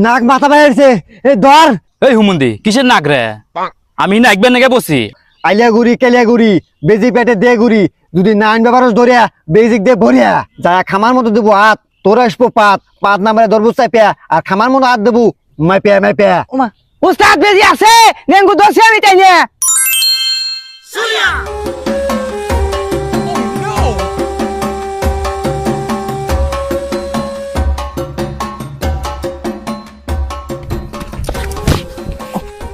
নাক মাথা বাইরেছে এই ধর। এই হুমন্দি কিসের নাক রে? আমি নাকবেন নাকি বসি? আইলিয়া গুড়ি কেলিয়া গুড়ি বেজি পেটে দে গুড়ি যদি নাইন ব্যাপারস ধরিয়া বেজিক দে ভরিয়া যা খামার মতো দেবো হাত তোরা আসবো পাত পাত নামারে ধরবো চাইপিয়া আর খামার মতো হাত দেবো মাইপিয়া ওমা উস্তাদ বেজি আছে ডেঙ্গু দোষে আমি তাই না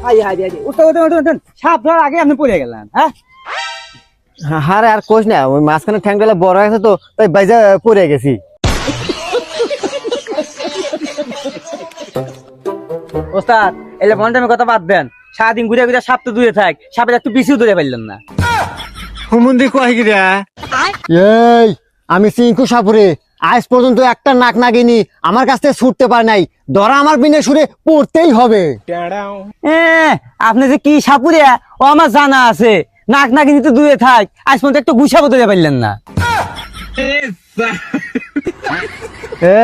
হাই হাই হাই উস্তাদ সাপ ধরার আগে আপনি পড়ে গেলেন হ্যাঁ হারে আর কোচ না ওই মাঝখানে ঠ্যাংটা বড় হয়েছে তো তাই বাইজা পড়ে গেছি। ওস্তাদ এলে বন্ডামের কথা বাদ দেন সারাদিন ঘুরে ঘুরে সাপ তো দূরে থাক সাপের একটু পিছিয়ে ধরে পারলেন না হুমুন্দি কয় গিরা এই আমি সিংকু সাপুরে আজ পর্যন্ত একটা নাক নাগিনি আমার কাছ থেকে ছুটতে পারে নাই ধরা আমার বিনে সুরে পড়তেই হবে। আপনি যে কি সাপুরিয়া ও আমার জানা আছে নাক নাকি তো দূরে থাক আজ পর্যন্ত একটু গুছাবো ধরে পারলেন না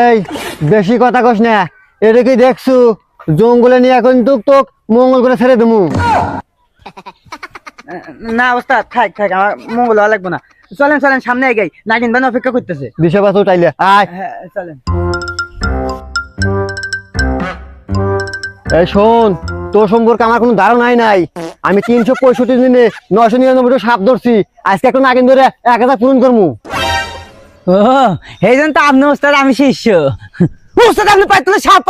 এই বেশি কথা কস না এটা কি দেখছু জঙ্গলে নিয়ে এখন তোক মঙ্গল করে ছেড়ে দেবো। না ওস্তাদ থাক থাক আমার মঙ্গল হওয়া লাগবে না চলেন চলেন সামনে এগাই নাগিন বান অপেক্ষা করতেছে দিশা পাশে উঠাইলে আয়। হ্যাঁ চলেন এই শোন তোর সম্পর্কে আমার কোনো ধারণাই নাই আমি 365 দিনে 999টা সাপ ধরছি আজকে একটা নাগিন ধরে 1000 পূরণ করবো। ও এই জন্য তো আপনি ওস্তাদ আমি শিষ্য ওস্তাদ আপনি পাইতুলে সাপ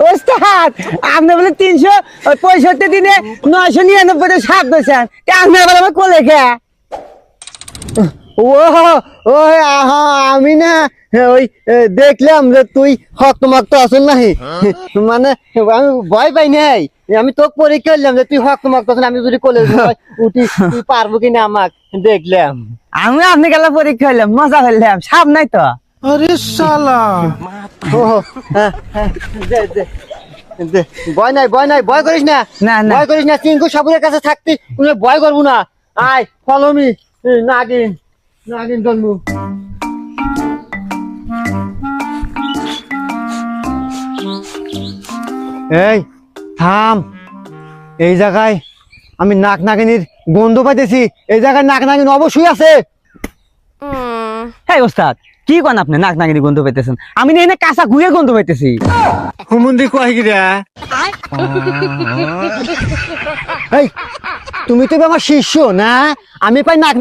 ওস্তাদ আপনি বলে 365 দিনে 999টা সাপ ধরছেন আপনি আবার আমার কোলে খা ও ওই আমি না ওই দেখলাম যে তুই হকমাক্ত আসল নাহি মানে আমি ভয় পাই নাই আমি তোকে পরীক্ষা করলাম যে তুই হকমাক্ত আসল আমি যদি কলেজ উঠি তুই পারবো কিনা আমাক দেখলাম আমি আপনি গেলে পরীক্ষা হইলাম মজা হইলাম সাপ নাই তো আরে শালা ভয় নাই ভয় করিস না না, না। ভয় করিস না চিঙ্কু সাপুরের কাছে থাকতি কোনো ভয় করবো না আয় ফলো মি নাগিন জন্ম এই থাম এই জায়গায় আমি নাক নাগিনীর গন্ধ পাইতেছি এই জায়গায় নাক নাগিন অবশ্যই আছে। হ্যাঁ ওস্তাদ কি কোন আপনি নাক নাগিনি গন্ধ পাইতেছেন আমি না কাঁচা ঘুরে গন্ধ পাইতেছি হুমুন্দি কয় গিরা এই তুমি তো আমার শিষ্য না আমি পাই নাক